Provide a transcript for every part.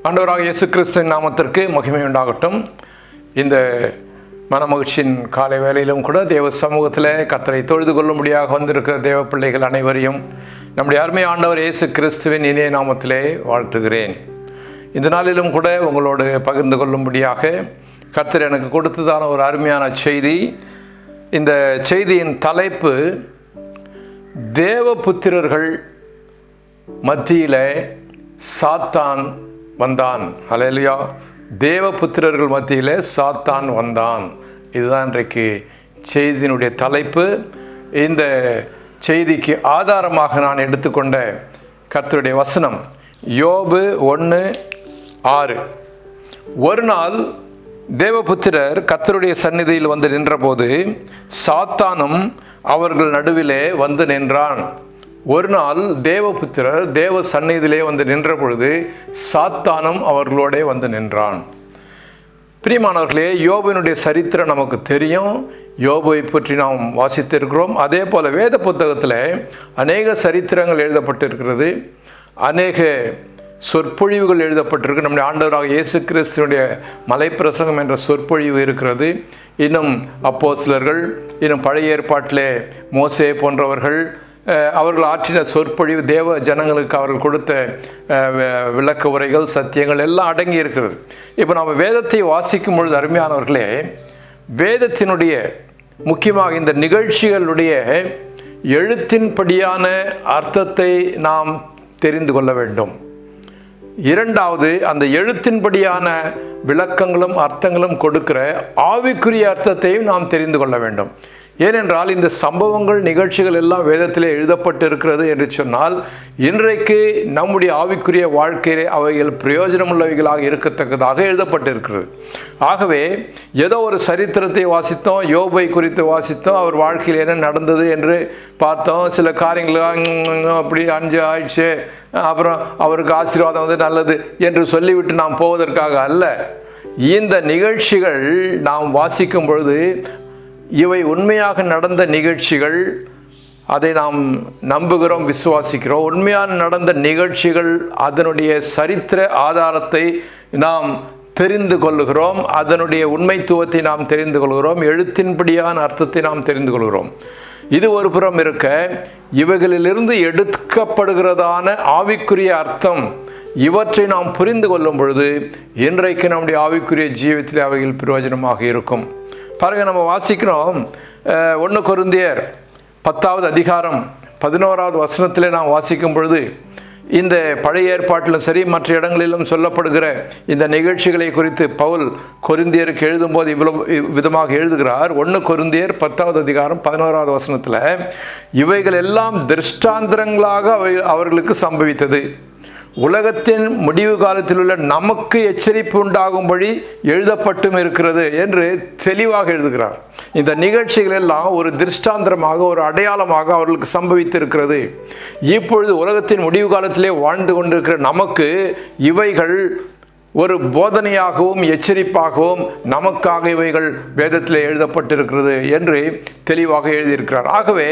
ஆண்டவராக இயேசு கிறிஸ்துவின் நாமத்திற்கு மகிமை உண்டாகட்டும். இந்த மனமகிழ்ச்சியின் காலை வேளையிலும் கூட தேவ சமூகத்தில் கர்த்தரை தொழுது கொள்ளும்படியாக வந்திருக்கிற தேவ பிள்ளைகள் அனைவரையும் நம்முடைய அருமை ஆண்டவர் இயேசு கிறிஸ்துவின் இனிய நாமத்திலே வாழ்த்துகிறேன். இந்த நாளிலும் கூட உங்களோடு பகிர்ந்து கொள்ளும்படியாக கர்த்தர் எனக்கு கொடுத்ததான ஒரு அருமையான செய்தி. இந்த செய்தியின் தலைப்பு, தேவபுத்திரர்கள் மத்தியிலே சாத்தான் வந்தான். ஹல்லேலூயா. தேவபுத்திரர்கள் மத்தியிலே சாத்தான் வந்தான். இதுதான் இன்றைக்கு செய்தியினுடைய தலைப்பு. இந்த செய்திக்கு ஆதாரமாக நான் எடுத்துக்கொண்ட கர்த்தருடைய வசனம் யோபு 1:6. ஒரு நாள் தேவபுத்திரர் கர்த்தருடைய சந்நிதியில் வந்து நின்றபோது சாத்தானும் அவர்கள் நடுவிலே வந்து நின்றான். ஒரு நாள் தேவபுத்திரர் தேவ சந்நிதியிலே வந்து நின்ற பொழுது சாத்தானும் அவர்களோட வந்து நின்றான். பிரியமானவர்களே, யோபுவினுடைய சரித்திரம் நமக்கு தெரியும். யோபுவை பற்றி நாம் வாசித்திருக்கிறோம். அதே போல் வேத புத்தகத்தில் அநேக சரித்திரங்கள் எழுதப்பட்டிருக்கிறது, அநேக சொற்பொழிவுகள் எழுதப்பட்டிருக்கு. நம்முடைய ஆண்டவராக இயேசு கிறிஸ்துவனுடைய மலைப்பிரசங்கம் என்ற சொற்பொழிவு இருக்கிறது. இன்னும் அப்போஸ்தலர்கள், இன்னும் பழைய ஏற்பாட்டிலே மோசே போன்றவர்கள் அவர்கள் ஆற்றின சொற்பொழிவு, தேவ ஜனங்களுக்கு அவர்கள் கொடுத்த விளக்க உரைகள், சத்தியங்கள் எல்லாம் அடங்கி இருக்கிறது. இப்போ நம்ம வேதத்தை வாசிக்கும் பொழுது அருமையானவர்களே, வேதத்தினுடைய முக்கியமாக இந்த நிகழ்ச்சிகளுடைய எழுத்தின்படியான அர்த்தத்தை நாம் தெரிந்து கொள்ள வேண்டும். இரண்டாவது, அந்த எழுத்தின்படியான விளக்கங்களும் அர்த்தங்களும் கொடுக்கிற ஆவிக்குரிய அர்த்தத்தையும் நாம் தெரிந்து கொள்ள வேண்டும். ஏனென்றால் இந்த சம்பவங்கள், நிகழ்ச்சிகள் எல்லாம் வேதத்திலே எழுதப்பட்டு இருக்கிறது என்று சொன்னால் இன்றைக்கு நம்முடைய ஆவிக்குரிய வாழ்க்கையிலே அவைகள் பிரயோஜனமுள்ளவைகளாக இருக்கத்தக்கதாக எழுதப்பட்டிருக்கிறது. ஆகவே ஏதோ ஒரு சரித்திரத்தை வாசித்தோம், யோபை குறித்து வாசித்தோம், அவர் வாழ்க்கையில் என்ன நடந்தது என்று பார்த்தோம், சில காரியங்கள் அப்படி 5 ஆயிடுச்சு, அப்புறம் அவருக்கு ஆசீர்வாதம் வந்து நல்லது என்று சொல்லிவிட்டு நாம் போவதற்காக அல்ல. இந்த நிகழ்ச்சிகள் நாம் வாசிக்கும் பொழுது இவை உண்மையாக நடந்த நிகழ்ச்சிகள், அதை நாம் நம்புகிறோம், விசுவாசிக்கிறோம். உண்மையாக நடந்த நிகழ்ச்சிகள், அதனுடைய சரித்திர ஆதாரத்தை நாம் தெரிந்து கொள்ளுகிறோம், அதனுடைய உண்மைத்துவத்தை நாம் தெரிந்து கொள்கிறோம், எழுத்தின்படியான அர்த்தத்தை நாம் தெரிந்து கொள்கிறோம். இது ஒரு புறம் இருக்க, இவைகளிலிருந்து எடுக்கப்படுகிறதான ஆவிக்குரிய அர்த்தம், இவற்றை நாம் புரிந்து கொள்ளும் பொழுது இன்றைக்கு நம்முடைய ஆவிக்குரிய ஜீவியத்தில் அவைகள் பிரயோஜனமாக இருக்கும். பாருங்கள், நம்ம வாசிக்கிறோம் 1 கொரிந்தியர் 10வது அதிகாரம் 11வது வசனத்திலே நாம் வாசிக்கும் பொழுது இந்த பழைய ஏற்பாட்டிலும் சரி மற்ற இடங்களிலும் சொல்லப்படுகிற இந்த நிகழ்ச்சிகளை குறித்து பவுல் கொரிந்தியருக்கு எழுதும்போது இவ்வளவு விதமாக எழுதுகிறார். 1 கொரிந்தியர் 10வது அதிகாரம் 11வது வசனத்தில், இவைகள் எல்லாம் திருஷ்டாந்தரங்களாக அவர்களுக்கு சம்பவித்தது, உலகத்தின் முடிவு காலத்தில் உள்ள நமக்கு எச்சரிப்பு உண்டாகும்படி எழுதப்பட்டும் இருக்கிறது என்று தெளிவாக எழுதுகிறார். இந்த நிகழ்ச்சிகள் எல்லாம் ஒரு திருஷ்டாந்தரமாக, ஒரு அடையாளமாக அவர்களுக்கு சம்பவித்திருக்கிறது. இப்பொழுது உலகத்தின் முடிவு காலத்திலே வாழ்ந்து கொண்டிருக்கிற நமக்கு இவைகள் ஒரு போதனையாகவும் எச்சரிப்பாகவும் நமக்காக இவைகள் வேதத்தில் எழுதப்பட்டிருக்கிறது என்று தெளிவாக எழுதியிருக்கிறார். ஆகவே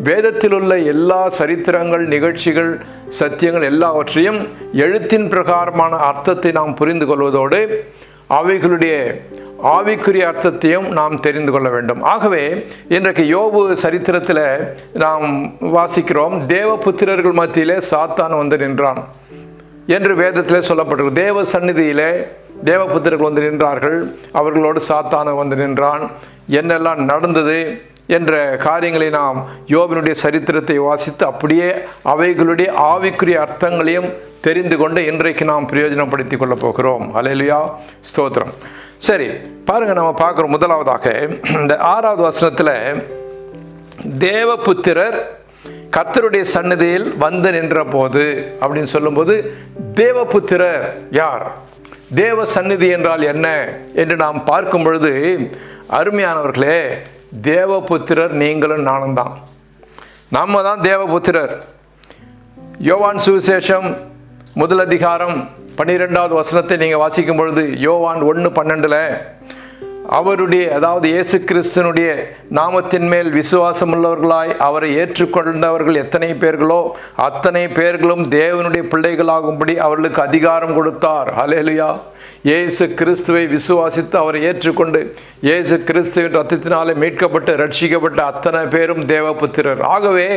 வேதத்தில் உள்ள எல்லா சரித்திரங்கள், நிகழ்ச்சிகள், சத்தியங்கள் எல்லாவற்றையும் எழுத்தின் பிரகாரமான அர்த்தத்தை நாம் புரிந்து கொள்வதோடு அவைகளுடைய ஆவிக்குரிய அர்த்தத்தையும் நாம் தெரிந்து கொள்ள வேண்டும். ஆகவே இன்றைக்கு யோபு சரித்திரத்தில் நாம் வாசிக்கிறோம், தேவபுத்திரர்கள் மத்தியிலே சாத்தான் வந்து நின்றான் என்று வேதத்திலே சொல்லப்பட்டிருக்கு. தேவ சந்நிதியிலே தேவபுத்திரர்கள் வந்து நின்றார்கள், அவர்களோடு சாத்தான வந்து நின்றான். என்னெல்லாம் நடந்தது என்ற காரியங்களை நாம் யோபினுடைய சரித்திரத்தை வாசித்து அப்படியே அவைகளுடைய ஆவிக்குரிய அர்த்தங்களையும் தெரிந்து கொண்டு இன்றைக்கு நாம் பிரயோஜனப்படுத்திக் கொள்ள போகிறோம். அல்லேலூயா, ஸ்தோத்திரம். சரி, பாருங்கள், நம்ம பார்க்குறோம். முதலாவதாக இந்த 6வது வசனத்தில் தேவபுத்திரர் கர்த்தருடைய சந்நிதியில் வந்து நின்ற போது அப்படின்னு சொல்லும்போது, தேவபுத்திரர் யார், தேவ சந்நிதி என்றால் என்ன என்று நாம் பார்க்கும் பொழுது அருமையானவர்களே, தேவபுத்திரர் நீங்களும் நானும் தான். நம்ம தான் தேவபுத்திரர். யோவான் சுவிசேஷம் 1 அதிகாரம் 12வது வசனத்தை நீங்கள் வாசிக்கும் பொழுது, யோவான் 1:12, அவருடைய, அதாவது இயேசு கிறிஸ்துனுடைய நாமத்தின் மேல் விசுவாசம் உள்ளவர்களாய் அவரை ஏற்றுக்கொண்டவர்கள் எத்தனை பேர்களோ அத்தனை பேர்களும் தேவனுடைய பிள்ளைகளாகும்படி அவர்களுக்கு அதிகாரம் கொடுத்தார். ஹல்லேலூயா. இயேசு கிறிஸ்துவை விசுவாசித்து அவரை ஏற்றுக்கொண்டு இயேசு கிறிஸ்துவின் ரத்தத்தினாலே மீட்கப்பட்டு ரட்சிக்கப்பட்ட அத்தனை பேரும் தேவபுத்திரர். ஆகவே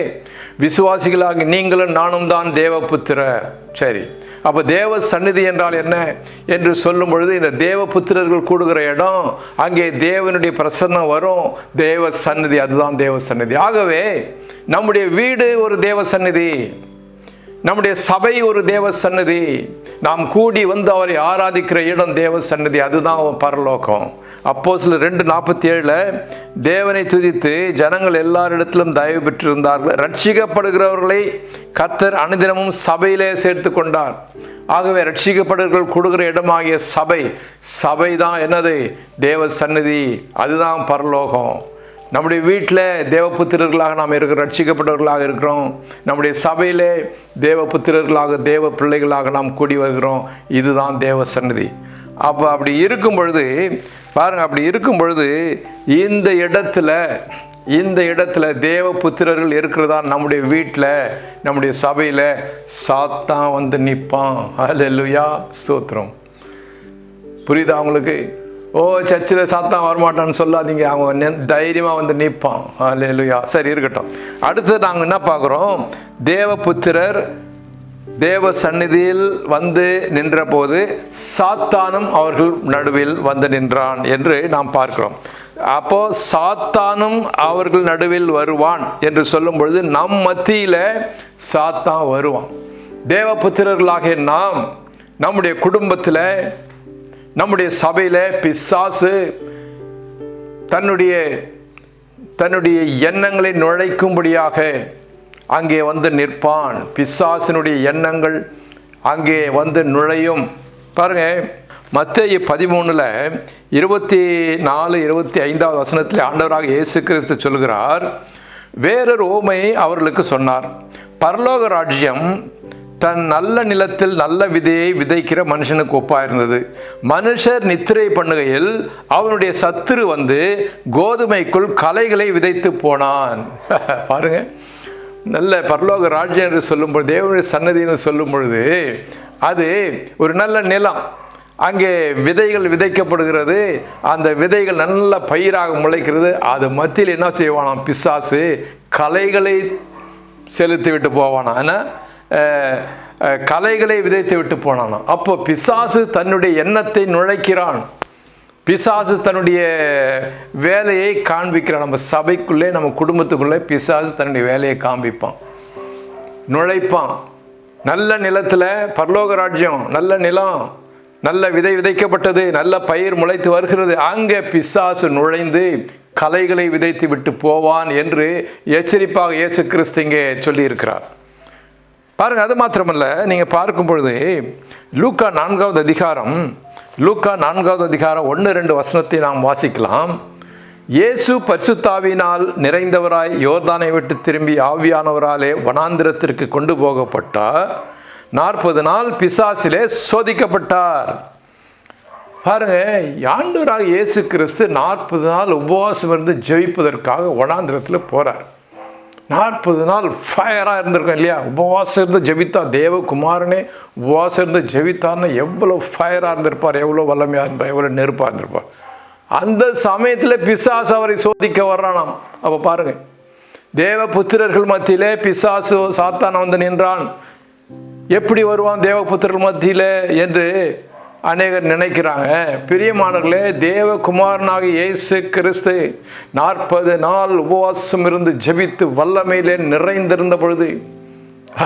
விசுவாசிகளாக நீங்களும் நானும் தான் தேவபுத்திரர். சரி, அப்போ தேவ சந்நிதி என்றால் என்ன என்று சொல்லும் பொழுது, இந்த தேவபுத்திரர்கள் கூடுகிற இடம், அங்கே தேவனுடைய பிரசன்னம் வரும். தேவ சந்நிதி, அதுதான் தேவ சந்நிதி. ஆகவே நம்முடைய வீடு ஒரு தேவ சந்நிதி, நம்முடைய சபை ஒரு தேவ சந்நிதி, நாம் கூடி வந்து அவரை ஆராதிக்கிற இடம் தேவ சந்நிதி, அதுதான் பரலோகம். அப்போஸ்தலர் 2:47 தேவனை துதித்து ஜனங்கள் எல்லாரிடத்திலும் தயவு பெற்றிருந்தார்கள், ரட்சிக்கப்படுகிறவர்களை கர்த்தர் அனுதினமும் சபையிலே சேர்த்து கொண்டார். ஆகவே ரட்சிக்கப்படுகிறவர்கள் கூடுகிற இடமாகிய சபை தான் என்னது? தேவ சந்நிதி, அதுதான் பரலோகம். நம்முடைய வீட்டில் தேவபுத்திரர்களாக நாம் இருக்கிறோம், ரட்சிக்கப்பட்டவர்களாக இருக்கிறோம். நம்முடைய சபையிலே தேவபுத்திரர்களாக தேவ பிள்ளைகளாக நாம் கூடி வருகிறோம். இதுதான் தேவ சந்நிதி. அப்போ அப்படி இருக்கும் பொழுது பாருங்கள், அப்படி இருக்கும் பொழுது இந்த இடத்துல தேவபுத்திரர்கள் இருக்கிறதா நம்முடைய வீட்டில், நம்முடைய சபையில் சாத்தான் வந்து நிற்பான். ஹல்லேலூயா, ஸ்தோத்திரம். புரியுதா உங்களுக்கு? ஓ, சர்ச்சில் சாத்தான் வரமாட்டான்னு சொல்லாதீங்க, அவன் தைரியமாக வந்து நிற்பான். ஹல்லேலூயா. சரி, இருக்கட்டும். அடுத்து நாங்கள் என்ன பார்க்குறோம்? தேவபுத்திரர் தேவ சந்நிதியில் வந்து நின்ற போது சாத்தானும் அவர்கள் நடுவில் வந்து நின்றான் என்று நாம் பார்க்கிறோம். அப்போ சாத்தானும் அவர்கள் நடுவில் வருவான் என்று சொல்லும் பொழுது நம் மத்தியில் சாத்தான் வருவான். தேவபுத்திரர்களாகிய நாம் நம்முடைய குடும்பத்தில், நம்முடைய சபையில் பிசாசு தன்னுடைய எண்ணங்களை நுழைக்கும்படியாக அங்கே வந்து நிற்பான். பிசாசினுடைய எண்ணங்கள் அங்கே வந்து நுழையும். பாருங்க, மத்தேயு 13:24-25 வசனத்தில் ஆண்டவராக இயேசு கிறிஸ்து சொல்கிறார், வேறொரு உவமையை அவர்களுக்கு சொன்னார். பரலோக ராஜ்யம் தன் நல்ல நிலத்தில் நல்ல விதையை விதைக்கிற மனுஷனுக்கு ஒப்பாயிருந்தது. மனுஷர் நித்திரை பண்ணுகையில் அவனுடைய சத்துரு வந்து கோதுமைக்குள் களைகளை விதைத்து போனான். பாருங்க, நல்ல பரலோக ராஜ்யம் என்று சொல்லும் பொழுது, தேவனுடைய சன்னதின்னு சொல்லும் பொழுது, அது ஒரு நல்ல நிலம். அங்கே விதைகள் விதைக்கப்படுகிறது. அந்த விதைகள் நல்ல பயிராக முளைக்கிறது. அது மத்தியில் என்ன செய்வானாம்? பிசாசு களைகளை செலுத்தி விட்டு போவானா, களைகளை விதைத்து விட்டு போனானா. அப்போ பிசாசு தன்னுடைய எண்ணத்தை நுழைக்கிறான். பிசாசு தன்னுடைய வேலையை காண்பிக்கிறான். நம்ம சபைக்குள்ளே, நம்ம குடும்பத்துக்குள்ளே பிசாசு தன்னுடைய வேலையை காண்பிப்பான், நுழைப்பான். நல்ல நிலத்தில், பரலோக ராஜ்யம் நல்ல நிலம், நல்ல விதை விதைக்கப்பட்டது, நல்ல பயிர் முளைத்து வருகிறது. அங்கே பிசாசு நுழைந்து களைகளை விதைத்து விட்டு போவான் என்று எச்சரிப்பாக இயேசு கிறிஸ்து இங்கே சொல்லியிருக்கிறார். பாருங்கள், அது மாத்திரமல்ல, நீங்கள் பார்க்கும் பொழுது லூக்கா 4வது அதிகாரம் 1-2 வசனத்தை நாம் வாசிக்கலாம். இயேசு பரிசுத்தாவினால் நிறைந்தவராய் யோர்தானை விட்டு திரும்பி ஆவியானவராலே வனாந்திரத்திற்கு கொண்டு போகப்பட்டார். 40 நாள் பிசாசிலே சோதிக்கப்பட்டார். பாருங்க, ஆண்டவராக இயேசு கிறிஸ்து 40 நாள் உபவாசம் இருந்து ஜெபிப்பதற்காக வனாந்திரத்தில் போகிறார். 40 நாள் ஃபயராக இருந்திருக்கோம் இல்லையா? உபவாசம் இருந்து ஜெபித்தா, தேவகுமாரனே உபவாசம் இருந்து ஜெபித்தார்னா எவ்வளோ ஃபயராக இருந்திருப்பார், எவ்வளோ வல்லமையாக இருந்திருப்பார், எவ்வளோ நெருப்பாக இருந்திருப்பார். அந்த சமயத்தில் பிசாசு அவரை சோதிக்க வர்றானாம். அப்போ பாருங்க, தேவ புத்திரர்கள் மத்தியிலே பிசாசு சாத்தான் வந்து நின்றான். எப்படி வருவான் தேவபுத்திரர்கள் மத்தியில் என்று அநேகர் நினைக்கிறாங்க. பிரியமானவர்களே, தேவகுமாரனாக இயேசு கிறிஸ்து 40 நாள் உபவாசம் இருந்து ஜெபித்து வல்லமையிலே நிறைந்திருந்த பொழுது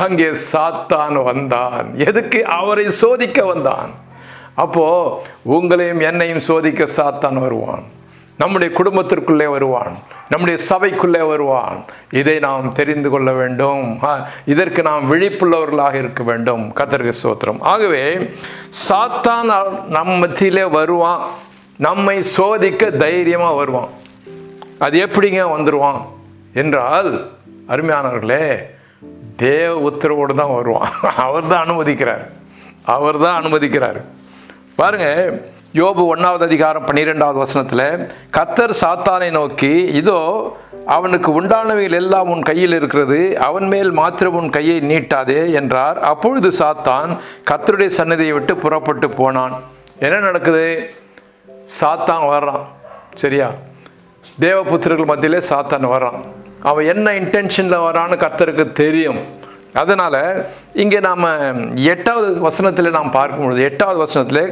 அங்கே சாத்தான் வந்தான். எதுக்கு? அவரை சோதிக்க வந்தான். அப்போ உங்களையும் என்னையும் சோதிக்க சாத்தான் வருவான். நம்முடைய குடும்பத்திற்குள்ளே வருவான், நம்முடைய சபைக்குள்ளே வருவான். இதை நாம் தெரிந்து கொள்ள வேண்டும். இதற்கு நாம் விழிப்புள்ளவர்களாக இருக்க வேண்டும். கர்த்தருக்கு ஸ்தோத்திரம். ஆகவே சாத்தான் நம் மத்தியிலே வருவான், நம்மை சோதிக்க தைரியமாக வருவான். அது எப்படிங்க வந்துடுவான் என்றால், அருமையானவர்களே, தேவ உத்தரவோடு தான் வருவான். அவர் தான் அனுமதிக்கிறார். பாருங்க, யோபு 1வது அதிகாரம் 12வது வசனத்தில் கர்த்தர் சாத்தானை நோக்கி, இதோ அவனுக்கு உண்டானவைகள் எல்லாம் உன் கையில் இருக்கிறது, அவன் மேல் மாத்திரம் உன் கையை நீட்டாதே என்றார். அப்பொழுது சாத்தான் கர்த்தருடைய சந்நிதியை விட்டு புறப்பட்டு போனான். என்ன நடக்குது? சாத்தான் வர்றான். சரியா? தேவபுத்திரர்கள் மத்தியிலே சாத்தான் வர்றான். அவன் என்ன இன்டென்ஷனில் வரான்னு கர்த்தருக்கு தெரியும். அதனால் இங்கே நாம் 8வது வசனத்தில் நாம் பார்க்கும்பொழுது 8வது வசனத்தில்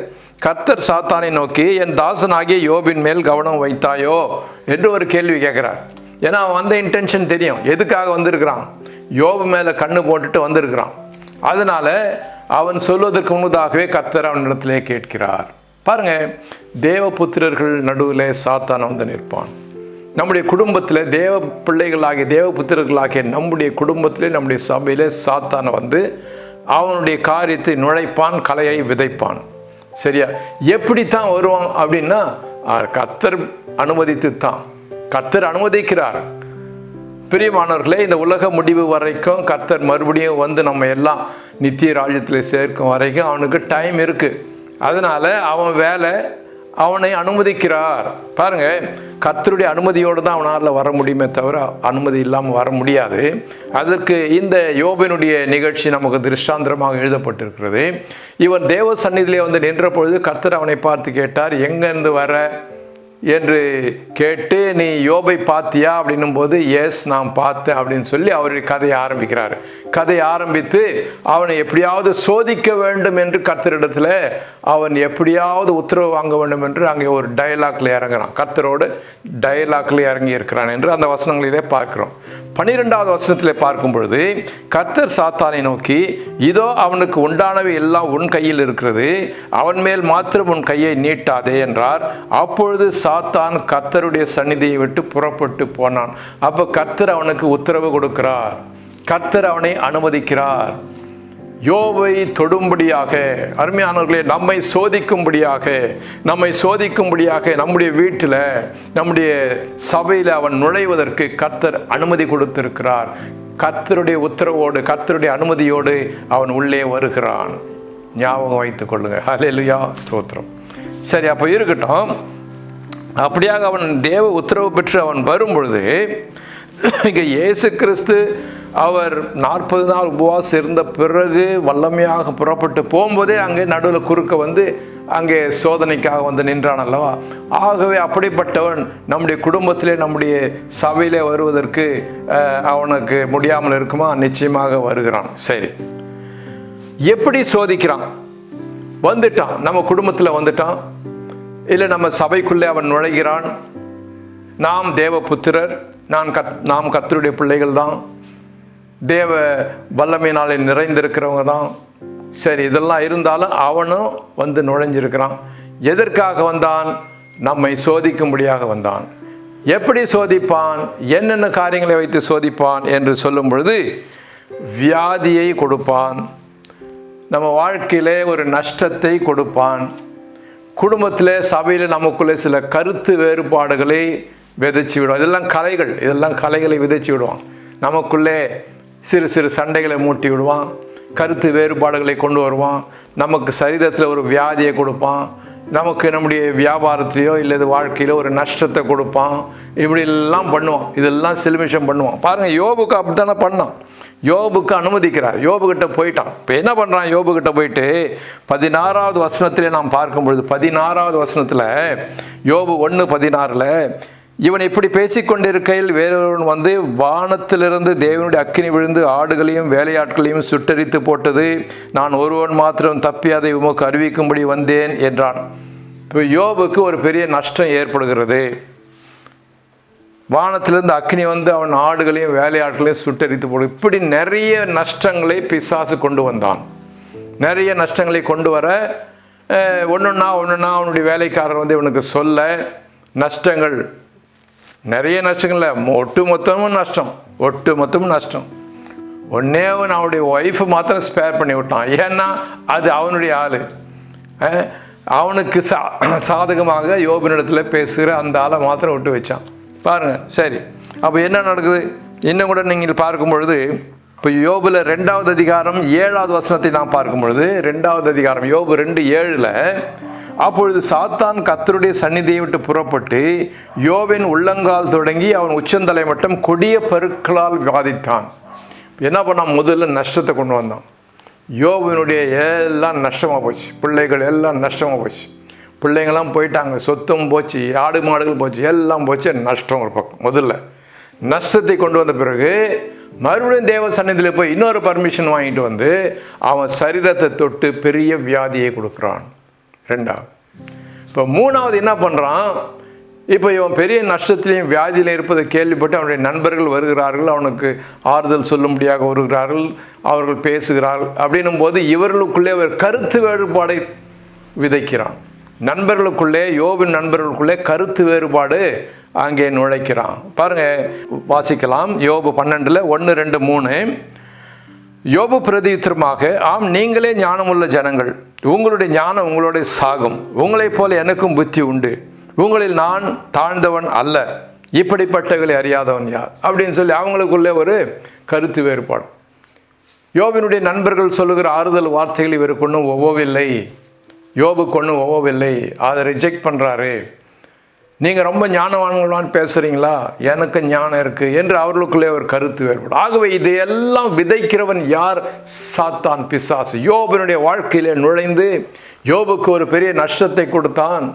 கர்த்தர் சாத்தானை நோக்கி, என் தாசனாகிய யோபின் மேல் கவனம் வைத்தாயோ என்று ஒரு கேள்வி கேட்குறார். ஏன்னா அவன் வந்த இன்டென்ஷன் தெரியும், எதுக்காக வந்திருக்கிறான், யோபு மேலே கண்ணு போட்டுட்டு வந்திருக்கிறான். அதனால் அவன் சொல்வதற்கு முன்னதாகவே கர்த்தர் அவனிடத்திலே கேட்கிறார். பாருங்க, தேவபுத்திரர்கள் நடுவில் சாத்தான் வந்து நிற்பான். நம்முடைய குடும்பத்தில் தேவ பிள்ளைகளாகிய தேவபுத்திரர்களாகிய நம்முடைய குடும்பத்திலே நம்முடைய சபையிலே சாத்தானை வந்து அவனுடைய காரியத்தை நுழைப்பான், கலையை விதைப்பான். சரியா? எப்படித்தான் வருவான் அப்படின்னா, கர்த்தர் அனுமதித்து தான். கர்த்தர் அனுமதிக்கிறார். பிரியமானவர்களே, இந்த உலக முடிவு வரைக்கும் கர்த்தர் மறுபடியும் வந்து நம்ம எல்லாம் நித்திய ராஜ்யத்தில் சேர்க்கும் வரைக்கும் அவனுக்கு டைம் இருக்குது. அதனால் அவன் வேலை அவனை அனுமதிக்கிறார். பாருங்க, கர்த்தருடைய அனுமதியோடு தான் அவனால் வர முடியுமே தவிர அனுமதி இல்லாமல் வர முடியாது. அதற்கு இந்த யோபினுடைய நிகழ்ச்சி நமக்கு திருஷ்டாந்திரமாக எழுதப்பட்டிருக்கிறது. இவன் தேவ சந்நிதியிலே வந்து நின்ற பொழுது கர்த்தர் அவனை பார்த்து கேட்டார், எங்கேருந்து வர என்று கேட்டு, நீ யோபை பார்த்தியா அப்படின்னும் போது, எஸ் நான் பார்த்தேன் அப்படின்னு சொல்லி அவருடைய கதையை ஆரம்பிக்கிறார். கதையை ஆரம்பித்து அவனை எப்படியாவது சோதிக்க வேண்டும் என்று கர்த்தரிடத்தில் அவன் எப்படியாவது உத்தரவு வாங்க வேண்டும் என்று அங்கே ஒரு டயலாக்ல இறங்குறான். கர்த்தரோடு டயலாக்ல இறங்கி இருக்கிறான் என்று அந்த வசனங்களிலே பார்க்கிறோம். 12வது வசனத்தில் பார்க்கும் பொழுது கர்த்தர் சாத்தானை நோக்கி, இதோ அவனுக்கு உண்டானவை எல்லாம் உன் கையில் இருக்கிறது, அவன் மேல் மாத்திரம் உன் கையை நீட்டாதே என்றார். அப்பொழுது சாத்தான் கர்த்தருடைய சந்நிதியை விட்டு புறப்பட்டு போனான். அப்போ கர்த்தர் அவனுக்கு உத்தரவு கொடுக்கிறார், கர்த்தர் அவனை அனுமதிக்கிறார். யோபை தொடும்படியாக, அருமையானவர்களே, நம்மை சோதிக்கும்படியாக நம்முடைய வீட்டில் நம்முடைய சபையில் அவன் நுழைவதற்கு கர்த்தர் அனுமதி கொடுத்திருக்கிறார். கர்த்தருடைய உத்தரவோடு கர்த்தருடைய அனுமதியோடு அவன் உள்ளே வருகிறான். ஞாபகம் வைத்துக் கொள்ளுங்க. ஹல்லேலூயா, ஸ்தோத்திரம். சரி, அப்போ இருக்கட்டும். அப்படியாக அவன் தேவ உத்தரவு பெற்று அவன் வரும்பொழுது, இங்கே இயேசு கிறிஸ்து அவர் 40 நாள் உபவாசம் இருந்த பிறகு வல்லமையாக புறப்பட்டு போகும்போதே அங்கே நடுவில் குறுக்க வந்து அங்கே சோதனைக்காக வந்து நின்றான் அல்லவா? ஆகவே அப்படிப்பட்டவன் நம்முடைய குடும்பத்திலே நம்முடைய சபையிலே வருவதற்கு அவனுக்கு முடியாமல் இருக்குமா? நிச்சயமாக வருகிறான். சரி, எப்படி சோதிக்கிறான்? வந்துட்டான், நம்ம குடும்பத்தில் வந்துட்டான், இல்லை நம்ம சபைக்குள்ளே அவன் நுழைகிறான். நாம் தேவ புத்திரர், நாம் கர்த்தருடைய பிள்ளைகள் தான், தேவ வல்லமையினாலே நிறைந்திருக்கிறவங்க தான். சரி, இதெல்லாம் இருந்தாலும் அவனும் வந்து நுழைஞ்சிருக்கிறான். எதற்காக வந்தான்? நம்மை சோதிக்கும்படியாக வந்தான். எப்படி சோதிப்பான்? என்னென்ன காரியங்களை வைத்து சோதிப்பான் என்று சொல்லும் பொழுது, வியாதியை கொடுப்பான், நம்ம வாழ்க்கையிலே ஒரு நஷ்டத்தை கொடுப்பான், குடும்பத்தில் சபையில் நமக்குள்ளே சில கருத்து வேறுபாடுகளை விதைச்சி விடுவான். இதெல்லாம் கலைகளை விதைச்சி விடுவான். நமக்குள்ளே சிறு சிறு சண்டைகளை மூட்டி விடுவான், கருத்து வேறுபாடுகளை கொண்டு வருவான், நமக்கு சரீரத்தில் ஒரு வியாதியை கொடுப்பான், நமக்கு நம்முடைய வியாபாரத்திலையோ இல்லை வாழ்க்கையிலோ ஒரு நஷ்டத்தை கொடுப்பான். இப்படிலாம் பண்ணுவான். இதெல்லாம் சிலுமிஷம் பண்ணுவான். பாருங்கள், யோபுக்கு அப்படி தானே பண்ணான். யோபுக்கு அனுமதிக்கிறார். யோபுக்கிட்ட போயிட்டான். இப்போ என்ன பண்ணுறான்? யோபுக்கிட்ட போயிட்டு 16வது வசனத்திலே நாம் பார்க்கும் பொழுது, 16வது வசனத்தில் யோபு 1:16, இவன் இப்படி பேசிக்கொண்டிருக்கையில் வேறொருவன் வந்து, வானத்திலிருந்து தேவனுடைய அக்கினி விழுந்து ஆடுகளையும் வேலையாட்களையும் சுட்டரித்து போட்டது, நான் ஒருவன் மாத்திரம் தப்பி அதை உமக்கு அறிவிக்கும்படி வந்தேன் என்றான். இப்போ யோபுக்கு ஒரு பெரிய நஷ்டம் ஏற்படுகிறது. வானத்திலிருந்து அக்கினி வந்து அவன் ஆடுகளையும் வேலையாட்களையும் சுட்டரித்து போடு. இப்படி நிறைய நஷ்டங்களை பிசாசு கொண்டு வந்தான். நிறைய நஷ்டங்களை கொண்டு வர ஒன்றுன்னா அவனுடைய வேலைக்காரர் வந்து இவனுக்கு சொல்ல, நஷ்டங்கள் நிறைய நஷ்டங்கள்ல ஒட்டு மொத்தமும் நஷ்டம். ஒன்னே அவனுடைய ஒய்ஃபை மாத்திரம் ஸ்பேர் பண்ணி விட்டான். ஏன்னா அது அவனுடைய ஆள். அவனுக்கு சாதகமாக யோபினிடத்தில் பேசுகிற அந்த ஆளை மாத்திரம் விட்டு வச்சான். பாருங்க. சரி, அப்போ என்ன நடக்குது? இன்னும் கூட நீங்கள் பார்க்கும் பொழுது, இப்போ யோபுல 2வது அதிகாரம் 7வது வசனத்தை நாம் பார்க்கும் பொழுது, 2வது அதிகாரம் யோபு 2:7, அப்பொழுது சாத்தான் கர்த்தருடைய சந்நிதியை விட்டு புறப்பட்டு யோபின் உள்ளங்கால் தொடங்கி அவன் உச்சந்தலை மட்டும் கொடிய பருக்களால் வியாதித்தான். என்ன பண்ணான்? முதல்ல நஷ்டத்தை கொண்டு வந்தான். யோபினுடைய எல்லாம் நஷ்டமாக போச்சு, பிள்ளைகள் எல்லாம் நஷ்டமாக போச்சு, பிள்ளைங்கள்லாம் போயிட்டாங்க, சொத்தும் போச்சு, ஆடு மாடுகள் போச்சு, எல்லாம் போச்சு, நஷ்டம் ஒரு பக்கம். முதல்ல நஷ்டத்தை கொண்டு வந்த பிறகு மறுபடியும் தேவ சந்நிதியில் போய் இன்னொரு பர்மிஷன் வாங்கிட்டு வந்து அவன் சரீரத்தை தொட்டு பெரிய வியாதியை கொடுக்குறான். ரெண்டாவது. இப்போ மூணாவது என்ன பண்ணுறான்? இப்போ இவன் பெரிய நஷ்டத்திலையும் வியாதியில் இருப்பதை கேள்விப்பட்டு அவனுடைய நண்பர்கள் வருகிறார்கள், அவனுக்கு ஆறுதல் சொல்லும்படியாக வருகிறார்கள், அவர்கள் பேசுகிறார்கள். அப்படின்னும் போது இவர்களுக்குள்ளே ஒரு கருத்து வேறுபாடை விதைக்கிறான். நண்பர்களுக்குள்ளே, யோபின் நண்பர்களுக்குள்ளே கருத்து வேறுபாடு அங்கே நுழைக்கிறான். பாருங்க, வாசிக்கலாம். யோபு 12 1, 2, 3. யோபு பிரதியுத்தரமாக, ஆம், நீங்களே ஞானமுள்ள ஜனங்கள், உங்களுடைய ஞானம் உங்களுடைய சாகும், உங்களைப் போல எனக்கும் புத்தி உண்டு, உங்களில் நான் தாழ்ந்தவன் அல்ல, இப்படிப்பட்டவர்களை அறியாதவன் யார் அப்படின்னு சொல்லி அவங்களுக்குள்ளே ஒரு கருத்து வேறுபாடு. யோபினுடைய நண்பர்கள் சொல்லுகிற ஆறுதல் வார்த்தைகள் இவருக்கு ஒன்றும் ஒவ்வொவில்லை, யோபுக்கு ஒன்றும் ஒவ்வொவில்லை, அதை ரிஜெக்ட் பண்ணுறாரு. நீங்கள் ரொம்ப ஞானவான்களான்னு பேசுகிறீங்களா, எனக்கு ஞானம் இருக்குது என்று அவர்களுக்குள்ளே ஒரு கருத்து வேறுபாடு. ஆகவே இதையெல்லாம் விதைக்கிறவன் யார்? சாத்தான், பிசாசு. யோபினுடைய வாழ்க்கையிலே நுழைந்து யோபுக்கு ஒரு பெரிய நஷ்டத்தை கொடுத்தான்,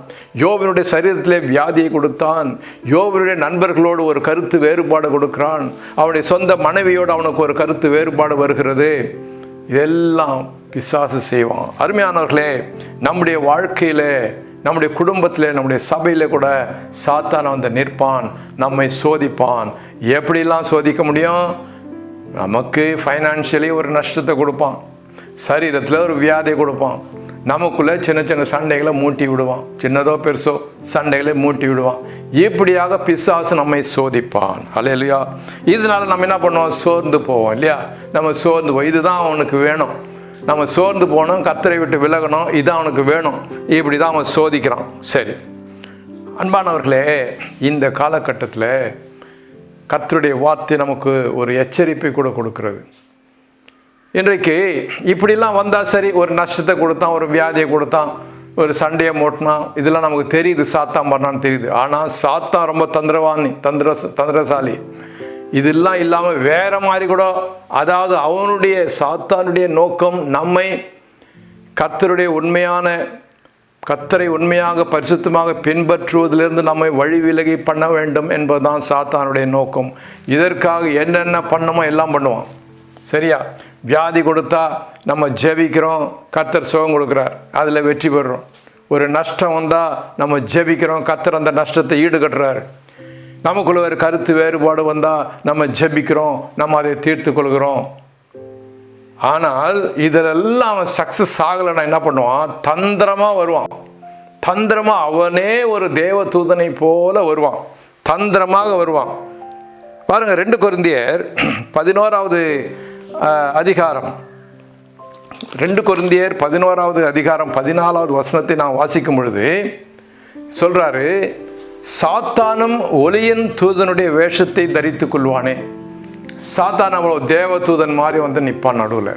யோபினுடைய சரீரத்திலே வியாதியை கொடுத்தான், யோபினுடைய நண்பர்களோடு ஒரு கருத்து வேறுபாடு கொடுக்கிறான், அவனுடைய சொந்த மனைவியோடு அவனுக்கு ஒரு கருத்து வேறுபாடு வருகிறது. இதெல்லாம் பிசாசு செய்வான். அருமையானவர்களே, நம்முடைய வாழ்க்கையில், நம்முடைய குடும்பத்தில், நம்முடைய சபையில் கூட சாத்தான் வந்து நிற்பான், நம்மை சோதிப்பான். எப்படிலாம் சோதிக்க முடியும்? நமக்கு ஃபைனான்ஷியலி ஒரு நஷ்டத்தை கொடுப்பான், சரீரத்தில் ஒரு வியாதியை கொடுப்பான், நமக்குள்ளே சின்ன சின்ன சண்டைகளை மூட்டி விடுவான், சின்னதோ பெருசோ சண்டைகளை மூட்டி விடுவான். இப்படியாக பிசாசு நம்மை சோதிப்பான். அல்லேலூயா. இதனால் நம்ம என்ன பண்ணுவோம்? சோர்ந்து போவோம் இல்லையா? நம்ம சோர்ந்து போவோம். இதுதான் அவனுக்கு வேணும், நம்ம சோர்ந்து போகணும், கர்த்தரை விட்டு விலகணும், இதுதான் அவனுக்கு வேணும், இப்படி தான் அவன் சோதிக்கிறான். சரி அன்பானவர்களே, இந்த காலகட்டத்தில் கர்த்தருடைய வார்த்தை நமக்கு ஒரு எச்சரிப்பை கூட கொடுக்கிறது. இன்றைக்கு இப்படிலாம் வந்தால் சரி, ஒரு நஷ்டத்தை கொடுத்தான், ஒரு வியாதியை கொடுத்தான், ஒரு சண்டையை மூட்டினான், இதெல்லாம் நமக்கு தெரியுது, சாத்தான் பண்ணான்னு தெரியுது. ஆனால் சாத்தான் ரொம்ப தந்திரசாலி. இதெல்லாம் இல்லாமல் வேற மாதிரி கூட, அதாவது அவனுடைய சாத்தானுடைய நோக்கம் நம்மை கர்த்தரை உண்மையாக பரிசுத்தமாக பின்பற்றுவதிலிருந்து நம்மை வழி விலகி பண்ண வேண்டும் என்பதுதான் சாத்தானுடைய நோக்கம். இதற்காக என்னென்ன பண்ணமோ எல்லாம் பண்ணுவான். சரியா? வியாதி கொடுத்தா நம்ம ஜெபிக்கிறோம், கர்த்தர் சுகம் கொடுக்குறார், அதில் வெற்றி பெறுறோம். ஒரு நஷ்டம் வந்தால் நம்ம ஜெபிக்கிறோம், கர்த்தர் அந்த நஷ்டத்தை ஈடுகட்டுறாரு. நமக்குள்ள ஒரு கருத்து வேறுபாடு வந்தால் நம்ம ஜெபிக்கிறோம், நம்ம அதை தீர்த்து கொள்கிறோம். ஆனால் இதிலெல்லாம் அவன் சக்ஸஸ் ஆகலைன்னா என்ன பண்ணுவான்? தந்திரமாக வருவான். தந்திரமாக அவனே ஒரு தேவ தூதனை போல வருவான், தந்திரமாக வருவான். பாருங்க, 2 கொரிந்தியர் 11வது அதிகாரம், 2 கொரிந்தியர் 11வது அதிகாரம் 14வது வசனத்தை நான் வாசிக்கும் பொழுது சொல்றாரு, சாத்தானும் ஒளியின் தூதனுடைய வேஷத்தை தரித்து கொள்வானே. சாத்தான் அவ்வளோ தேவ தூதன் மாதிரி வந்து நிற்பான் நடுவில்.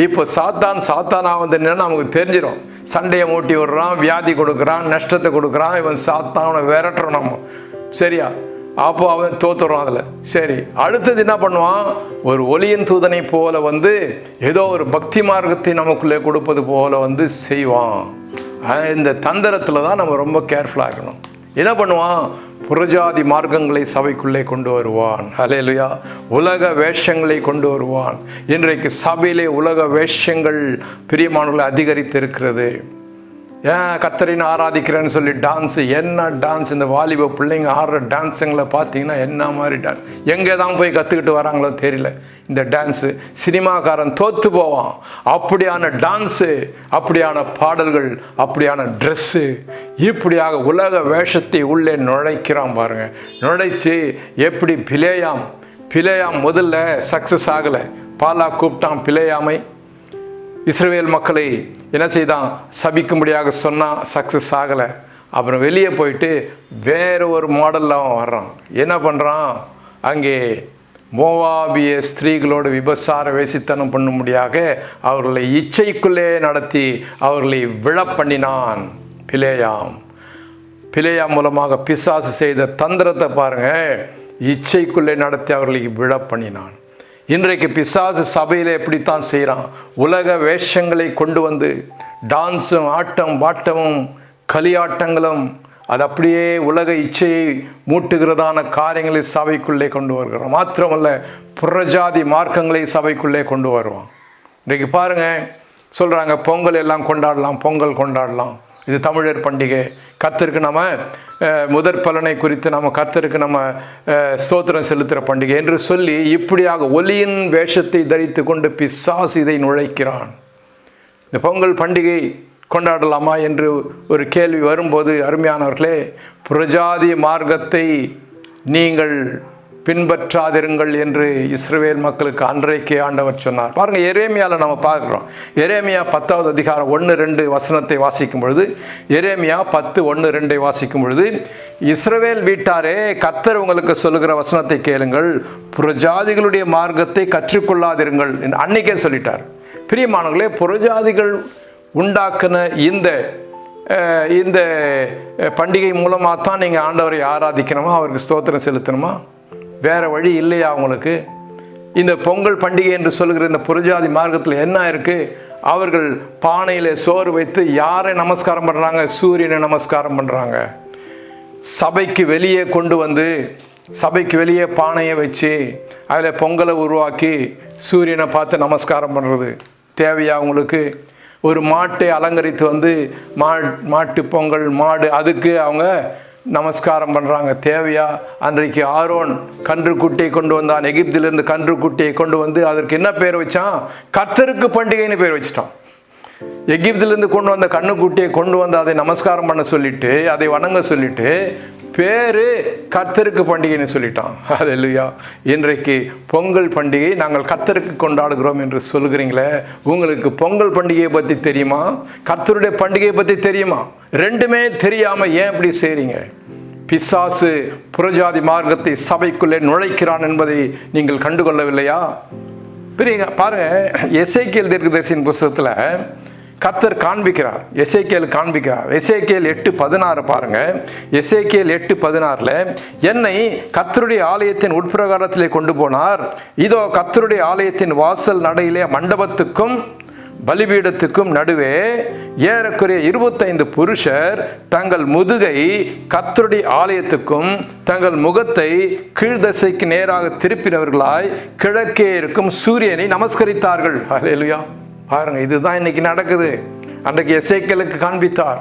இப்போ சாத்தானா வந்து என்னன்னா நமக்கு தெரிஞ்சிடும். சண்டையை மூட்டி விடுறான், வியாதி கொடுக்குறான், நஷ்டத்தை கொடுக்குறான், இவன் சாத்தானை விரட்டுறோம் நம்ம. சரியா? அப்போ அவன் தோத்துறான் அதில். சரி, அடுத்தது என்ன பண்ணுவான்? ஒரு ஒளியின் தூதனை போல வந்து ஏதோ ஒரு பக்தி மார்க்கத்தை நமக்குள்ளே கொடுப்பது போல வந்து செய்வான். இந்த தந்திரத்தில் தான் நம்ம ரொம்ப கேர்ஃபுல்லாக இருக்கணும். என்ன பண்ணுவான்? புறஜாதி மார்க்கங்களை சபைக்குள்ளே கொண்டு வருவான். ஹல்லேலூயா. உலக வேஷங்களை கொண்டு வருவான். இன்றைக்கு சபையிலே உலக வேஷங்கள் பிரியமானவர்களை அதிகரித்து இருக்கிறது. ஏன் கர்த்தரின் ஆராதிக்கிறேன்னு சொல்லி டான்ஸு, என்ன டான்ஸ்! இந்த வாலிப பிள்ளைங்க ஆடுற டான்ஸுங்களை பார்த்தீங்கன்னா என்ன மாதிரி டான்ஸ், எங்கே தான் போய் கற்றுக்கிட்டு வராங்களோ தெரியல. இந்த டான்ஸு சினிமாக்காரன் தோற்று போவான். அப்படியான டான்ஸு, அப்படியான பாடல்கள், அப்படியான ட்ரெஸ்ஸு, இப்படியாக உலக வேஷத்தை உள்ளே நுழைக்கிறான் பாருங்க. நுழைச்சி எப்படி பிலேயாம் முதல்ல சக்ஸஸ் ஆகலை. பாலா கூப்பிட்டான் பிலேயாமை. இஸ்ரவேல் மக்களை என்ன செய்தான்? சபிக்கும்படியாக சொன்னான், சக்ஸஸ் ஆகலை. அப்புறம் வெளியே போயிட்டு வேறு ஒரு மாடலில் அவன் வர்றான். என்ன பண்ணுறான்? அங்கே மோவாபிய ஸ்திரீகளோடு விபசார வேசித்தனம் பண்ணும்படியாக அவர்களை இச்சைக்குள்ளே நடத்தி அவர்களை விழப்பண்ணினான். பிலேயாம் மூலமாக பிசாசு செய்த தந்திரத்தை பாருங்க. இச்சைக்குள்ளே நடத்தி அவர்களுக்கு விழ பண்ணினான். இன்றைக்கு பிசாசு சபையில் எப்படித்தான் செய்கிறான். உலக வேஷங்களை கொண்டு வந்து டான்ஸும் ஆட்டம் பாட்டமும் களியாட்டங்களும் அது அப்படியே உலக இச்சையை மூட்டுகிறதான காரியங்களை சபைக்குள்ளே கொண்டு வருகிறான். மாத்திரமல்ல, புறஜாதி மார்க்கங்களை சபைக்குள்ளே கொண்டு வருவான். இன்றைக்கு பாருங்கள், சொல்கிறாங்க பொங்கல் எல்லாம் கொண்டாடலாம், பொங்கல் கொண்டாடலாம், இது தமிழர் பண்டிகை, கர்த்தருக்கு நம்ம முதற் பலனை குறித்து நம்ம கர்த்தருக்கு நம்ம ஸ்தோத்திரம் செலுத்துகிற பண்டிகை என்று சொல்லி இப்படியாக ஒலியின் வேஷத்தை தரித்து கொண்டு பிசாசு இதை நுழைக்கிறான். இந்த பொங்கல் பண்டிகை கொண்டாடலாமா என்று ஒரு கேள்வி வரும்போது, அருமையானவர்களே, புறஜாதி மார்க்கத்தை நீங்கள் பின்பற்றாதிருங்கள் என்று இஸ்ரவேல் மக்களுக்கு அன்றைக்கே ஆண்டவர் சொன்னார். பாருங்கள், எரேமியாவில் நம்ம பார்க்குறோம். எரேமியா 10வது அதிகாரம் 1-2 வசனத்தை வாசிக்கும் பொழுது, எரேமியா 10:1-2 வாசிக்கும் பொழுது, இஸ்ரவேல் வீட்டாரே, கர்த்தர் உங்களுக்கு சொல்லுகிற வசனத்தை கேளுங்கள், புறஜாதிகளுடைய மார்க்கத்தை கற்றுக்கொள்ளாதிருங்கள் என்று அன்னைக்கே சொல்லிட்டார். பிரியமானவர்களே, புறஜாதிகள் உண்டாக்குன இந்த பண்டிகை மூலமாக தான் நீங்கள் ஆண்டவரை ஆராதிக்கணுமா, அவருக்கு ஸ்தோத்திரம் செலுத்தணுமா? வேறு வழி இல்லையா அவங்களுக்கு? இந்த பொங்கல் பண்டிகை என்று சொல்கிற இந்த புறஜாதி மார்க்கத்தில் என்ன இருக்குது? அவர்கள் பானையில் சோறு வைத்து யாரை நமஸ்காரம் பண்ணுறாங்க? சூரியனை நமஸ்காரம் பண்ணுறாங்க. சபைக்கு வெளியே கொண்டு வந்து, சபைக்கு வெளியே பானையை வச்சு அதில் பொங்கலை உருவாக்கி சூரியனை பார்த்து நமஸ்காரம் பண்ணுறது தேவையா உங்களுக்கு? ஒரு மாட்டை அலங்கரித்து வந்து மாட்டு பொங்கல் மாடு, அதுக்கு அவங்க நமஸ்காரம் பண்ணுறாங்க தேவையா? அன்றைக்கு ஆரோன் கன்றுக்குட்டியை கொண்டு வந்தான், எகிப்திலிருந்து கன்றுக்குட்டியை கொண்டு வந்து அதற்கு என்ன பேர் வச்சான்? கர்த்தருக்கு பண்டிகைன்னு பேர் வச்சிட்டான். எகிப்திலிருந்து கொண்டு வந்த கன்றுக்குட்டியை கொண்டு வந்து அதை நமஸ்காரம் பண்ண சொல்லிட்டு, அதை வணங்க சொல்லிட்டு பேரு கர்த்தருக்கு பண்டிகைன்னு சொல்லிட்டான். அல்லேலூயா. இன்றைக்கு பொங்கல் பண்டிகை நாங்கள் கர்த்தருக்கு கொண்டாடுகிறோம் என்று சொல்கிறீங்களே, உங்களுக்கு பொங்கல் பண்டிகையை பற்றி தெரியுமா? கர்த்தருடைய பண்டிகையை பற்றி தெரியுமா? ரெண்டுமே தெரியாமல் ஏன் இப்படி செய்கிறீங்க? பிசாசு புறஜாதி மார்க்கத்தை சபைக்குள்ளே நுழைக்கிறான் என்பதை நீங்கள் கண்டுகொள்ளவில்லையா? பெரிய பாருங்க, எசேக்கியேல் தீர்க்கதரிசியின் புத்தகத்தில் கர்த்தர் காண்பிக்கிறார், எசேக்கியேல் காண்பிக்கிறார். எசேக்கியேல் 8:16 பாருங்க. எசேக்கியேல் 8:16 என்னை கர்த்தருடைய ஆலயத்தின் உட்பிரகாரத்திலே கொண்டு போனார். இதோ கர்த்தருடைய ஆலயத்தின் வாசல் நடையிலே மண்டபத்துக்கும் பலிபீடத்துக்கும் நடுவே ஏறக்குறைய 25 புருஷர் தங்கள் முதுகை கர்த்தருடைய ஆலயத்துக்கும் தங்கள் முகத்தை கீழ்தசைக்கு நேராக திருப்பினவர்களாய் கிழக்கே இருக்கும் சூரியனை நமஸ்கரித்தார்கள். அல்லேலூயா. பாருங்க, இதுதான் இன்னைக்கு நடக்குது. அன்றைக்கு எசேக்கியேலுக்கு காண்பித்தார்,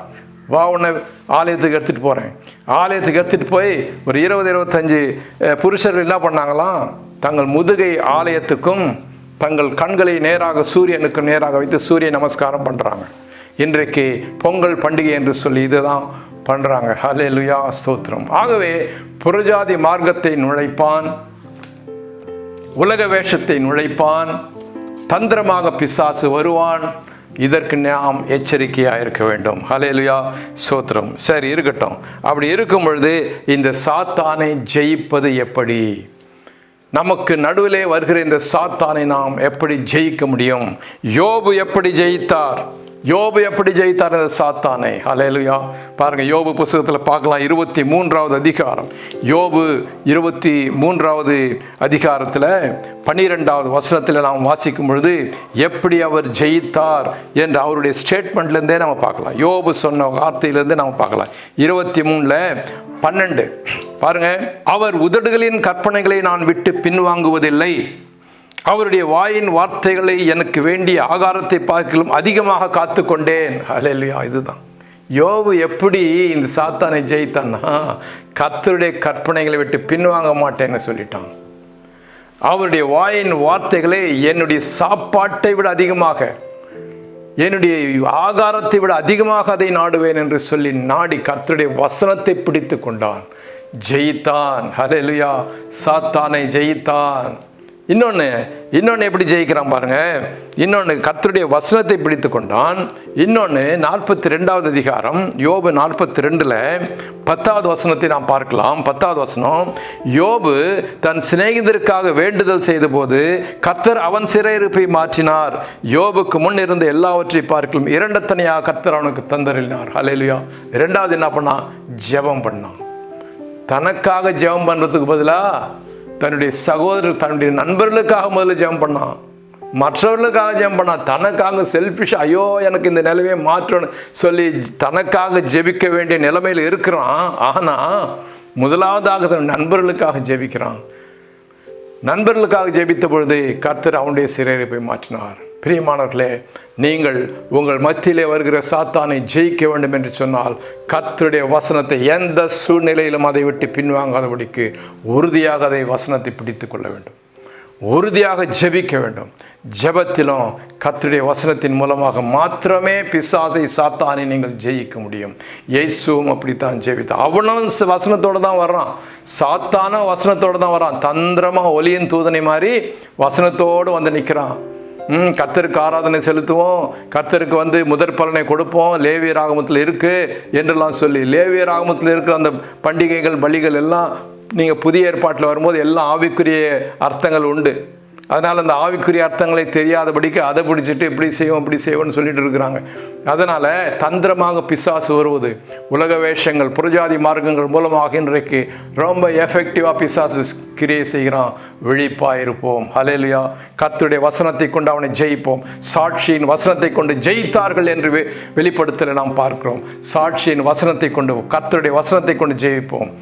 வா உன்னை ஆலயத்துக்கு எடுத்துகிட்டு போகிறேன். ஆலயத்துக்கு எடுத்துகிட்டு போய் ஒரு 20-25 புருஷர்கள் என்ன பண்ணாங்களாம்? தங்கள் முதுகை ஆலயத்துக்கும் தங்கள் கண்களை நேராக சூரியனுக்கு நேராக வைத்து சூரிய நமஸ்காரம் பண்ணுறாங்க. இன்றைக்கு பொங்கல் பண்டிகை என்று சொல்லி இதுதான் பண்ணுறாங்க. அல்லேலூயா, ஸ்தோத்திரம். ஆகவே புறஜாதி மார்க்கத்தை நுழைப்பான், உலக வேஷத்தை நுழைப்பான், தந்திரமாக பிசாசு வருவான். இதற்கு நாம் எச்சரிக்கையாக இருக்க வேண்டும். அல்லேலூயா, ஸ்தோத்திரம். சரி, இருக்கட்டும். அப்படி இருக்கும் பொழுது இந்த சாத்தானை ஜெயிப்பது எப்படி? நமக்கு நடுவிலே வருகிற இந்த சாத்தானை நாம் எப்படி ஜெயிக்க முடியும்? யோபு எப்படி ஜெயித்தார்? யோபு எப்படி ஜெயித்தார் இந்த சாத்தானை? அல்லேலூயா. பாருங்க, யோபு புத்தகத்தில் பார்க்கலாம். 23வது அதிகாரம், யோபு 23வது அதிகாரத்தில் 12வது வசனத்தில் நாம் வாசிக்கும் பொழுது எப்படி அவர் ஜெயித்தார் என்று அவருடைய ஸ்டேட்மெண்ட்லேருந்தே நம்ம பார்க்கலாம். யோபு சொன்ன வார்த்தையிலேருந்தே நம்ம பார்க்கலாம். 23:12 பாருங்க. அவர் உதடுகளின் கற்பனைகளை நான் விட்டு பின்வாங்குவதில்லை, அவருடைய வாயின் வார்த்தைகளை எனக்கு வேண்டிய ஆகாரத்தை பார்க்கலும் அதிகமாக காத்து கொண்டேன். அல்லேலூயா. இதுதான் யோபு எப்படி இந்த சாத்தானை ஜெயித்தான்னா, கர்த்தருடைய கற்பனைகளை விட்டு பின்வாங்க மாட்டேன்னு சொல்லிட்டான். அவருடைய வாயின் வார்த்தைகளை என்னுடைய சாப்பாட்டை விட அதிகமாக, என்னுடைய ஆகாரத்தை விட அதிகமாக அதை நாடுவேன் என்று சொல்லி நாடி கர்த்தருடைய வசனத்தை பிடித்து கொண்டான், ஜெயித்தான். அல்லேலூயா. சாத்தானை ஜெயித்தான். இன்னொன்று எப்படி ஜெயிக்கிறான் பாருங்க. இன்னொன்று கர்த்தருடைய வசனத்தை பிடித்து கொண்டான். இன்னொன்று 42வது அதிகாரம் யோபு 42ல் 10வது வசனத்தை நாம் பார்க்கலாம். 10வது வசனம், யோபு தன் சிநேகிதருக்காக வேண்டுதல் செய்த போது கர்த்தர் அவன் சிறையிருப்பை மாற்றினார். யோபுக்கு முன் இருந்த எல்லாவற்றை பார்க்கலாம் இரண்டத்தனையாக கர்த்தர் அவனுக்கு தந்தரினார். ஹல்லேலூயா. இரண்டாவது என்ன பண்ணான்? ஜெபம் பண்ணான். தனக்காக ஜெபம் பண்ணுறதுக்கு பதிலாக தன்னுடைய சகோதரர் தன்னுடைய நண்பர்களுக்காக முதல்ல ஜெபம் பண்ணான். மற்றவர்களுக்காக ஜெபம் பண்ணான். தனக்காக செல்ஃபிஷ், ஐயோ எனக்கு இந்த நிலைமையை மாற்றணும் சொல்லி தனக்காக ஜெபிக்க வேண்டிய நிலைமையில் இருக்கிறான். ஆனால் முதலாவதாக தன் நண்பர்களுக்காக ஜெபிக்கிறான். நண்பர்களுக்காக ஜெபித்த பொழுது கர்த்தர் அவனுடைய சிறையிருப்பை மாற்றினார். பிரியமானவர்களே, நீங்கள் உங்கள் மத்தியிலே வருகிற சாத்தானை ஜெயிக்க வேண்டும் என்று சொன்னால் கர்த்தருடைய வசனத்தை எந்த சூழ்நிலையிலும் அதை விட்டு பின்வாங்காதபடிக்கு உறுதியாக அதை வசனத்தை பிடித்து கொள்ள வேண்டும். உறுதியாக ஜெபிக்க வேண்டும். ஜெபத்திலும் கர்த்தருடைய வசனத்தின் மூலமாக மாத்திரமே பிசாசை சாத்தானை நீங்கள் ஜெயிக்க முடியும். இயேசுவும் அப்படித்தான் ஜெபித்தான். அவனும் வசனத்தோடு தான் வர்றான். சாத்தானும் வசனத்தோடு தான் வர்றான். தந்திரமாக ஒலியின் தூதனை மாதிரி வசனத்தோடு வந்து நிற்கிறான். கர்த்தருக்கு ஆராதனை செலுத்துவோம், கர்த்தருக்கு முதற் பலனை கொடுப்போம், லேவியர் ஆகமத்தில் இருக்குது என்றெல்லாம் சொல்லி, லேவியர் ஆகமத்தில் இருக்கிற அந்த பண்டிகைகள் பலிகள் எல்லாம் நீங்கள் புதிய ஏற்பாட்டில் வரும்போது எல்லாம் ஆவிக்குரிய அர்த்தங்கள் உண்டு. அதனால் அந்த ஆவிக்குரிய அர்த்தங்களை தெரியாதபடிக்கு அதை பிடிச்சிட்டு இப்படி செய்வோம் இப்படி செய்வோம்னு சொல்லிட்டு இருக்கிறாங்க. அதனால் தந்திரமாக பிசாசு வருவது, உலக வேஷங்கள், புறஜாதி மார்க்கங்கள் மூலமாக இன்றைக்கு ரொம்ப எஃபெக்டிவாக பிசாசு கிரியை செய்கிறான். விழிப்பாக இருப்போம். ஹல்லேலூயா. கர்த்தருடைய வசனத்தை கொண்டு அவனை ஜெயிப்போம். சாட்சியின் வசனத்தை கொண்டு ஜெயித்தார்கள் என்று வெளிப்படுத்தலை நாம் பார்க்கிறோம். சாட்சியின் வசனத்தை கொண்டு, கர்த்தருடைய வசனத்தை கொண்டு ஜெயிப்போம்.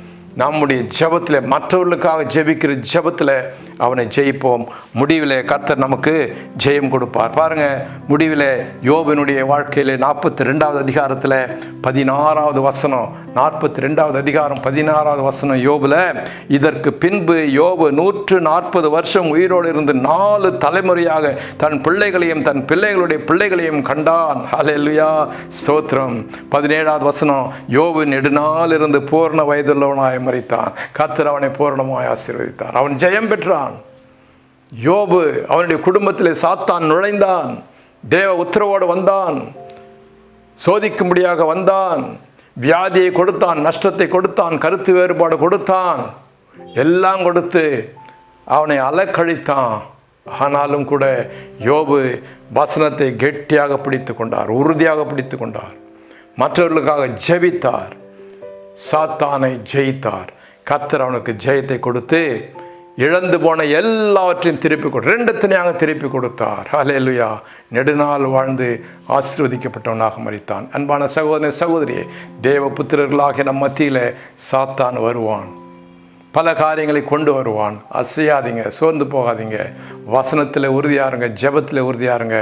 நம்முடைய ஜெபத்தில், மற்றவர்களுக்காக ஜெபிக்கிற ஜெபத்தில் அவனை ஜெயிப்போம். முடிவில் கர்த்தர் நமக்கு ஜெயம் கொடுப்பார். பாருங்கள், முடிவில் யோபினுடைய வாழ்க்கையில் 42வது அதிகாரத்தில் 16வது வசனம், 42வது அதிகாரம் 16வது வசனம் யோபில், இதற்கு பின்பு யோபு 140 வருஷம் உயிரோடு இருந்து 4 தலைமுறையாக தன் பிள்ளைகளையும் தன் பிள்ளைகளுடைய பிள்ளைகளையும் கண்டான். ஹல்லேலூயா, ஸ்தோத்திரம். 17வது வசனம், யோபு நெடுநாள் இருந்து பூர்ண வயதுள்ளவனாய் மரித்தான். கர்த்தர் அவனை பூர்ணமாய் ஆசீர்வதித்தார். அவன் ஜெயம் பெற்றான். யோபு, அவனுடைய குடும்பத்திலே சாத்தான் நுழைந்தான். தேவ உத்தரவோடு வந்தான். சோதிக்கும்படியாக வந்தான். வியாதியை கொடுத்தான், நஷ்டத்தை கொடுத்தான், கருத்து வேறுபாடு கொடுத்தான், எல்லாம் கொடுத்து அவனை அலக்கழித்தான். ஆனாலும் கூட யோபு வசனத்தை கெட்டியாக பிடித்து கொண்டார், உறுதியாக பிடித்து கொண்டார். மற்றவர்களுக்காக ஜெபித்தார். சாத்தானை ஜெயித்தார். கர்த்தர் அவனுக்கு ஜெயத்தை கொடுத்து இழந்து போன எல்லாவற்றையும் திருப்பி கொடு, 2 தனியாக திருப்பி கொடுத்தார். ஹல்லேலூயா. நெடுநாள் வாழ்ந்து ஆசீர்வதிக்கப்பட்டவனாக மரித்தான். அன்பான சகோதரனே, சகோதரியே, தேவ புத்திரர்களாகிய நம் மத்தியில் சாத்தான் வருவான். பல காரியங்களை கொண்டு வருவான். அசையாதீங்க, சோர்ந்து போகாதீங்க. வசனத்தில் உறுதியாருங்க, ஜெபத்தில் உறுதியாருங்க.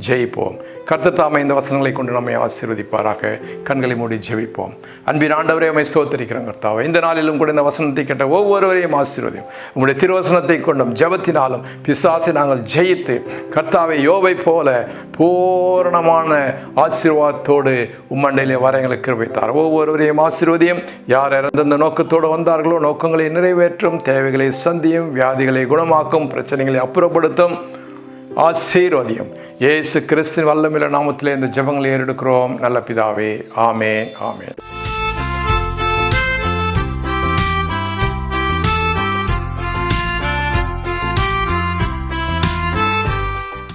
ஜெயிப்போம். கர்த்தர் தாமே இந்த வசனங்களை கொண்டு நம்மை ஆசீர்வதிப்பாராக. கண்களை மூடி ஜெபிப்போம். அன்பின் ஆண்டவரே, உம்மை ஸ்தோத்திரிக்கிறோம் கர்த்தாவே. இந்த நாளிலும் கூட இந்த வசனத்தை கேட்ட ஒவ்வொருவரையும் ஆசீர்வதியும். உங்களுடைய திருவசனத்தை கொண்டும் ஜெபத்தினாலும் பிசாசை நாங்கள் ஜெயித்து கர்த்தாவை யோபை போல பூரணமான ஆசீர்வாதத்தோடு உம்மண்டையிலே வர எங்களுக்கு கிருபைத்தார். ஒவ்வொருவரையும் ஆசீர்வதியும். யார் இறந்த நோக்கத்தோடு வந்தார்களோ நோக்கங்களை நிறைவேற்றும், தேவைகளை சந்தியும், வியாதிகளை குணமாக்கும், பிரச்சனைகளை அப்புறப்படுத்தும். ஆசீர்வதியும். இயேசு கிறிஸ்துவின் வல்லமையுள்ள நாமத்திலே இந்த ஜெபங்களை ஏறெடுக்கிறோம் நல்ல பிதாவே. ஆமேன், ஆமேன்.